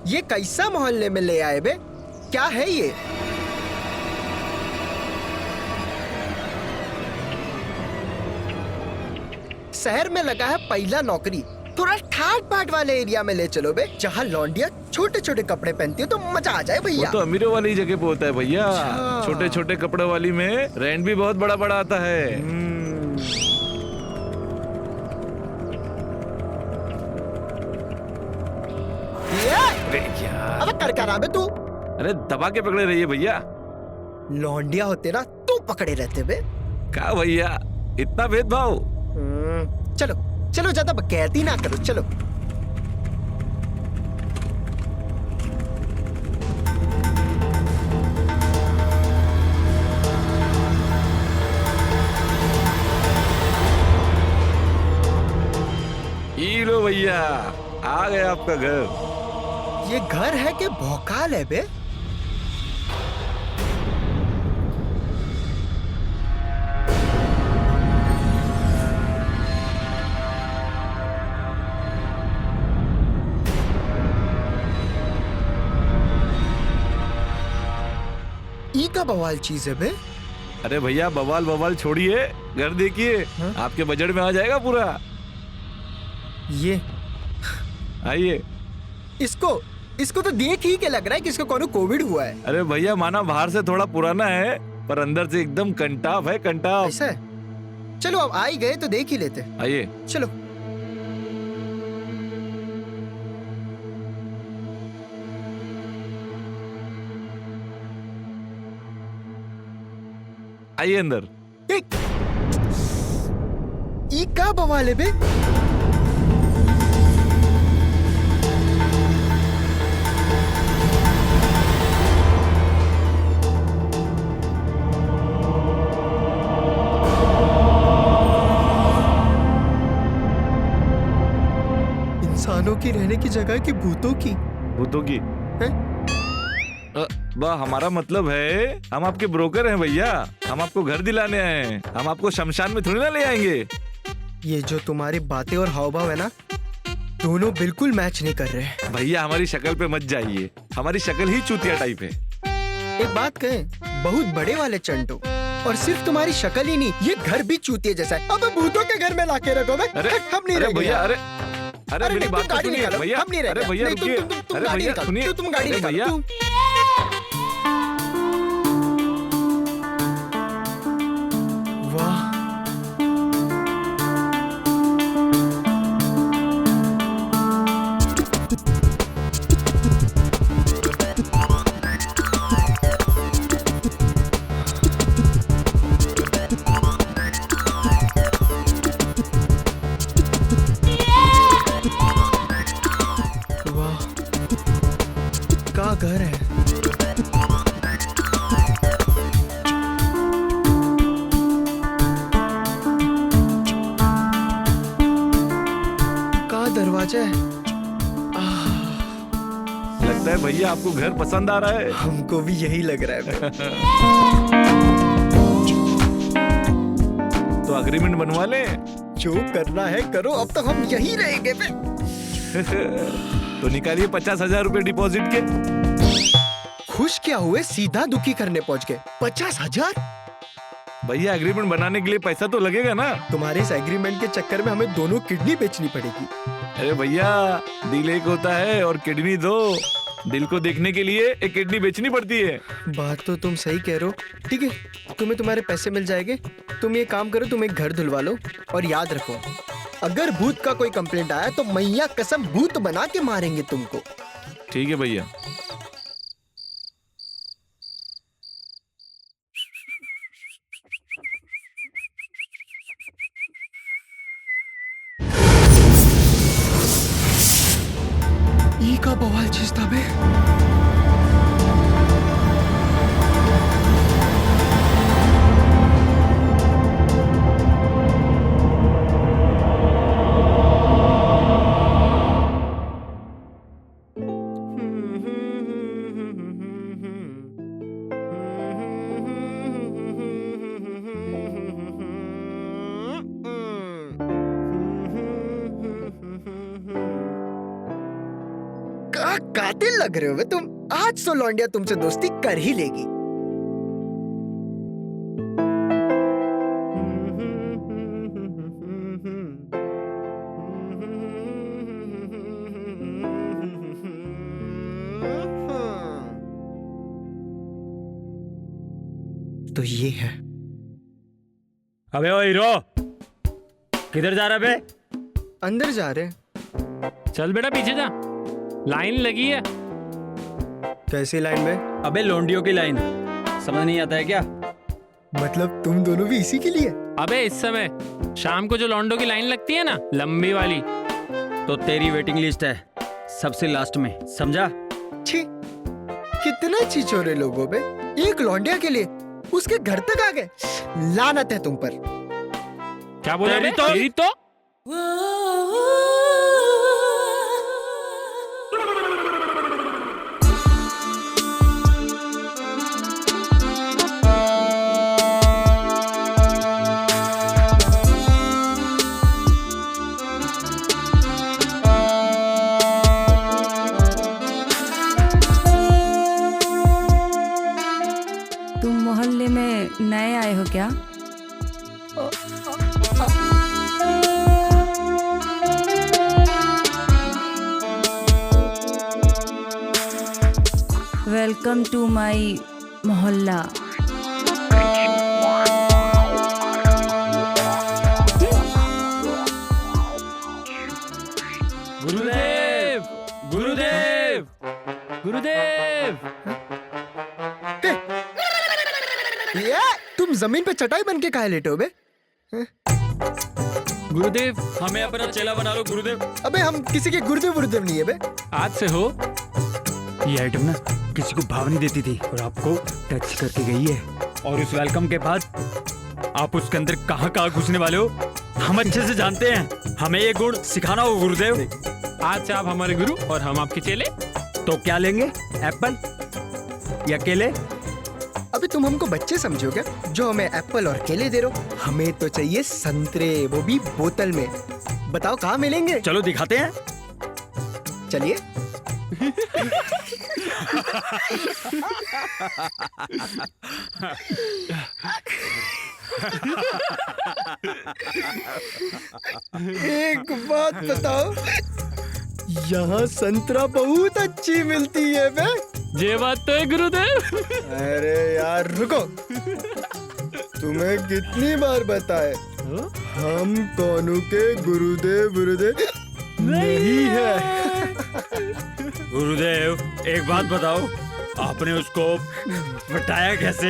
ये कैसा मोहल्ले में ले आए बे? क्या है ये? शहर में लगा है पहला नौकरी, थोड़ा ठाट बाट वाले एरिया में ले चलो बे, जहाँ लौंडिया छोटे छोटे कपड़े पहनती है तो मजा आ जाए भैया। वो तो अमीरों वाली जगह पे होता है भैया। अच्छा। छोटे छोटे कपड़े वाली में रेंट भी बहुत बड़ा बड़ा आता है। ये अब कर क्या रहा बे तू? अरे दबा के पकड़े रहिए भैया। लौंडिया होते ना तू पकड़े रहते बे। क्या भैया इतना भेदभाव? चलो चलो, ज्यादा बकैती ना करो, चलो। ये लो भैया, आ गया आपका घर। ये घर है कि भौकाल है बे? ई का बवाल चीज है बे? अरे भैया बवाल बवाल छोड़िए, घर देखिए। हाँ? आपके बजट में आ जाएगा पूरा। ये आइए। इसको तो देख ही के लग रहा है कि इसको कोनो कोविड हुआ है। अरे भैया माना बाहर से थोड़ा पुराना है पर अंदर से एकदम कंटाफ है, कंटाफ। ऐसा है? चलो अब आ ही गए तो देख ही लेते। आइए। चलो। आइए अंदर। ई का बवाल है बे? इंसानों की रहने की जगह की भूतों की? भूतों की है? वाह, हमारा मतलब है हम आपके ब्रोकर हैं भैया। हम आपको घर दिलाने आए हैं, हम आपको शमशान में थोड़ी ना ले आएंगे। ये जो तुम्हारी बातें और हाव भाव है ना, दोनों बिल्कुल मैच नहीं कर रहे। भैया हमारी शक्ल पे मत जाइए, हमारी शक्ल ही चूतिया टाइप है। एक बात कहें, बहुत बड़े वाले चंटो, और सिर्फ तुम्हारी शक्ल ही नहीं, ये घर भी चूतिया जैसा है। अब भूतों के घर में लाके रखो बे। अरे हम नहीं अरे रहेंगे भैया, यहाँ। अरे अरे अरे मेरी नहीं, बात तुम तो गाड़ी सुनिए निकालो, भैया। हम नहीं रहेंगे। अरे भैया नहीं, रुकिए। तुम अरे गाड़ी भैया निकालो, सुनिए। तुम गाड़ी अरे निकालो, भैया तुम। वाह, वाह, का घर है। का दरवाजा है। लगता है भैया आपको घर पसंद आ रहा है। हमको भी यही लग रहा है। तो अग्रीमेंट बनवा ले। जो करना है करो, अब तक हम यही रहेंगे बे। तो निकालिए 50,000 रुपए डिपॉजिट के। खुश क्या हुए, सीधा दुखी करने पहुंच गए। 50,000? भैया एग्रीमेंट बनाने के लिए पैसा तो लगेगा ना। तुम्हारे इस एग्रीमेंट के चक्कर में हमें दोनों किडनी बेचनी पड़ेगी। अरे भैया दिल एक होता है और किडनी दो। दिल को देखने के लिए एक किडनी बेचनी पड़ती है। बात तो तुम सही कह रहे हो। ठीक है, तुम्हें तुम्हारे पैसे मिल जाएंगे। तुम ये काम करो, तुम एक घर धुलवा लो, और याद रखो, अगर भूत का कोई कंप्लेंट आया तो मैया कसम भूत बना के मारेंगे तुमको। ठीक है भैया। ई का बवाल चीज था बे। कातिल लग रहे हो बे तुम। आज तो लौंडिया तुमसे दोस्ती कर ही लेगी। तो ये है। अबे ओ हीरो, किधर जा रहा बे? अंदर जा रहे हैं। चल बेटा पीछे जा, लाइन लगी है। कैसी लाइन में? अबे लोंडियों की लाइन, समझ नहीं आता है क्या? मतलब तुम दोनों भी इसी के लिए? अबे इस समय शाम को जो लॉन्डो की लाइन लगती है ना, लंबी वाली। तो तेरी वेटिंग लिस्ट है सबसे लास्ट में, समझा? छी, कितना छिछोरे लोग हो बे। एक लौंडिया के लिए उसके घर तक आ गए। लानत है तुम पर। क्या बोला तेरी बे? तो- तेरी तो तुम मोहल्ले में नए आए हो क्या? वेलकम टू माय मोहल्ला। गुरुदेव, गुरुदेव, गुरुदेव। ये तुम जमीन पे चटाई बन के काहे लेटे हो बे? गुरुदेव, हमें अपना चेला बना लो गुरुदेव। अबे हम किसी के गुरुदेव वुरुदेव नहीं है बे। आज से हो। ये आइटम ना किसी को भाव नहीं देती थी और आपको टच करके गई है। और उस वेलकम के बाद आप उसके अंदर कहाँ कहाँ घुसने वाले हो हम अच्छे से जानते हैं। हमें ये गुण सिखाना हो गुरुदेव। आज से आप हमारे गुरु और हम आपके चेले। तो क्या लेंगे, एप्पल या केले? अबे तुम हमको बच्चे समझो क्या, जो हमें एप्पल और केले दे रहे हो? हमें तो चाहिए संतरे, वो भी बोतल में। बताओ कहाँ मिलेंगे? चलो दिखाते हैं। चलिए। एक बात बताओ, यहाँ संतरा बहुत अच्छी मिलती है बे। ये बात तो है गुरुदेव। अरे यार रुको, तुम्हें कितनी बार बताए हम कौनू के गुरुदेव गुरुदेव नहीं है। गुरुदेव एक बात बताओ, आपने उसको बताया कैसे?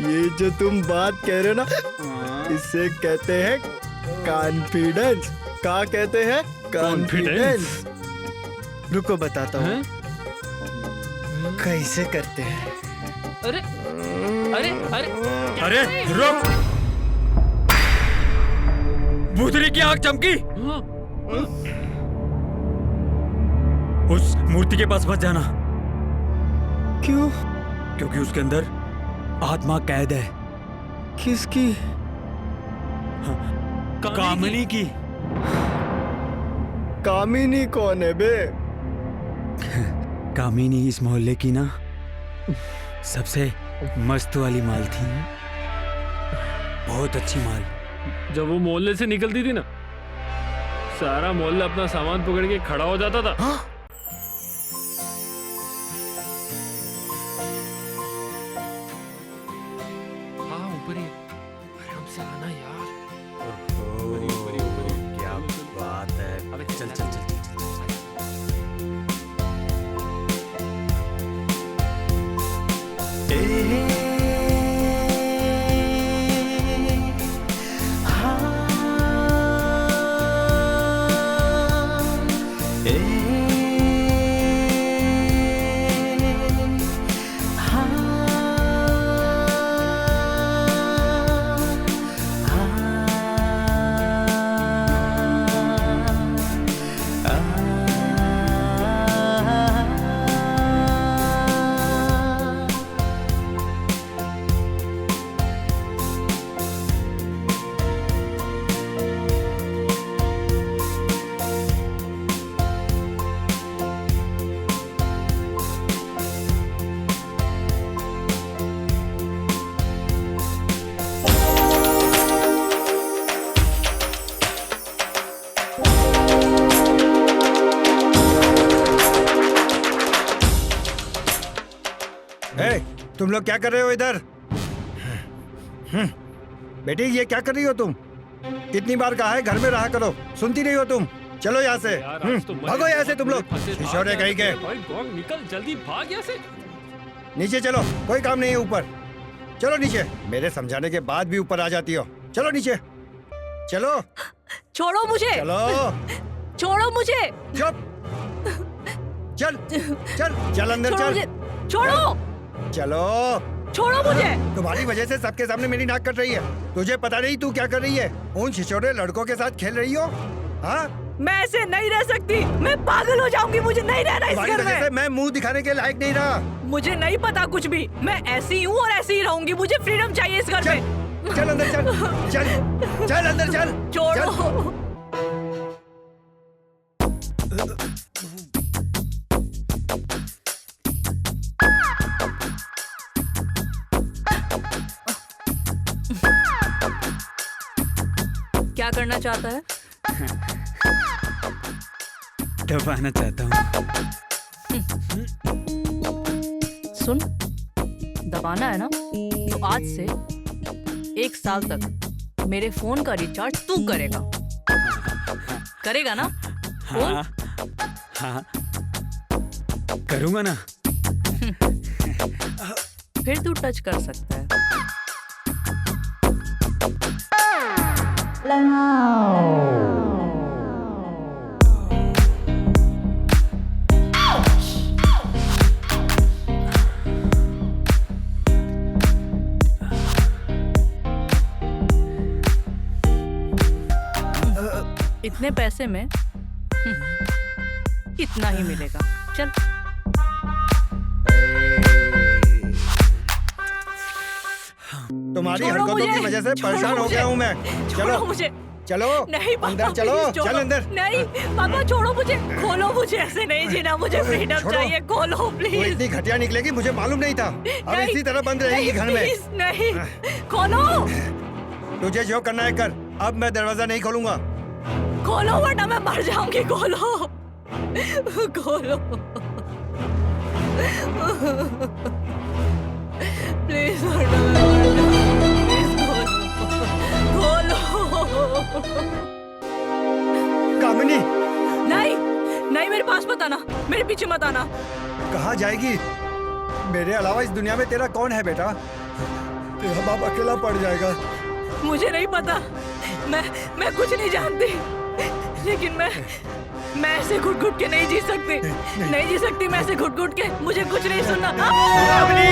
ये जो तुम बात कह रहे हो ना, इसे कहते हैं कॉन्फिडेंस। क्या कहते हैं? कॉन्फिडेंस। रुको बताता हूँ कैसे करते हैं। अरे अरे अरे अरे रुक, भूतनी की आंख चमकी। उस मूर्ति के पास मत जाना। क्यों? क्योंकि उसके अंदर आत्मा कैद है। किसकी? कामिनी की। कामिनी कौन है बे? कामिनी इस मोहल्ले की ना सबसे मस्त वाली माल थी, बहुत अच्छी माल। जब वो मोहल्ले से निकलती थी ना, सारा मोहल्ला अपना सामान पकड़ के खड़ा हो जाता था। हाँ? हाँ ऊपर ही, आराम से आना यार। क्या बात है। अबे चल चल चल चल। तुम लोग क्या कर रहे हो इधर? बेटी ये क्या कर रही हो तुम? कितनी बार कहा है घर में रहा करो, सुनती नहीं हो तुम? चलो यहाँ से, यार, आज तो मरे भागो यहाँ से तुम लोग। फंसे, भाग छिछोरे यहाँ कहीं से। के, भाई गॉन्ग निकल जल्दी भाग यहाँ से। नीचे चलो, कोई काम नहीं है ऊपर। चलो नीचे, मेरे समझाने के बाद भी ऊपर आ जाती हो। चलो नीचे, चलो छोड़ो मुझे, चलो। छोड़ो मुझे, चुप, चल चल चल अंदर छोड़ो चल। मुझे, छोड़ो, चलो, छोड़ो मुझे। तुम्हारी वजह से सबके सामने मेरी नाक कट रही है। तुझे पता नहीं तू क्या कर रही है? उन छिछोरे लड़कों के साथ खेल रही हो? हाँ, मैं ऐसे नहीं रह सकती, मैं पागल हो जाऊंगी, मुझे नहीं रहना इस तुम्हारी घर वजह से में। मैं मुंह दिखाने के लायक नहीं रहा। मुझे नहीं पता कुछ भी, मैं ऐसी हूँ और ऐसी ही रहूंगी। मुझे फ्रीडम चाहिए इस घर चल, में। चल अंदर चल, चल चल अंदर चल। छोड़ो। क्या करना चाहता है? दबाना चाहता हूँ। सुन, दबाना है ना, तो आज से 1 साल तक मेरे फोन का रिचार्ज तू करेगा। करेगा ना? हाँ हाँ करूँगा ना। फिर तू टच कर सकता है। इतने पैसे में इतना ही मिलेगा। चल। तुम्हारी छोड़ो हरकतों मुझे, की वजह से छोड़ो परेशान हो मुझे, गया हूँ मैं। छोड़ो चलो मुझे। चलो, नहीं पापा, अंदर चलो, प्लीज छोड़ो। चल अंदर। नहीं पापा, छोड़ो मुझे, खोलो मुझे, ऐसे नहीं जीना, मुझे फ्रीडम छोड़ो। चाहिए, खोलो वो प्लीज। इतनी घटिया निकलेगी मुझे मालूम नहीं था। अब नहीं, इसी तरह बंद रहेगी घर में। प्लीज, नहीं, खोलो, तुझे जो करना है कर, अब मैं दरवाजा नहीं खोलूंगा। खोलो वरना मैं मर जाऊंगी। खोलो, खोलो, प्लीज वरना मैं मर जाऊंगी। प्लीज खोलो, खोलो। कामिनी, नहीं, नहीं, मेरे पास मत आना, मेरे पीछे मत आना। कहाँ जाएगी? मेरे अलावा इस दुनिया में तेरा कौन है बेटा? तेरा बाप अकेला पड़ जाएगा। मुझे नहीं पता, मैं कुछ नहीं जानती, लेकिन मैं ऐसे घुट घुट के नहीं जी सकती, नहीं जी सकती मैं ऐसे घुट घुट के। मुझे कुछ नहीं सुनना। कामिनी!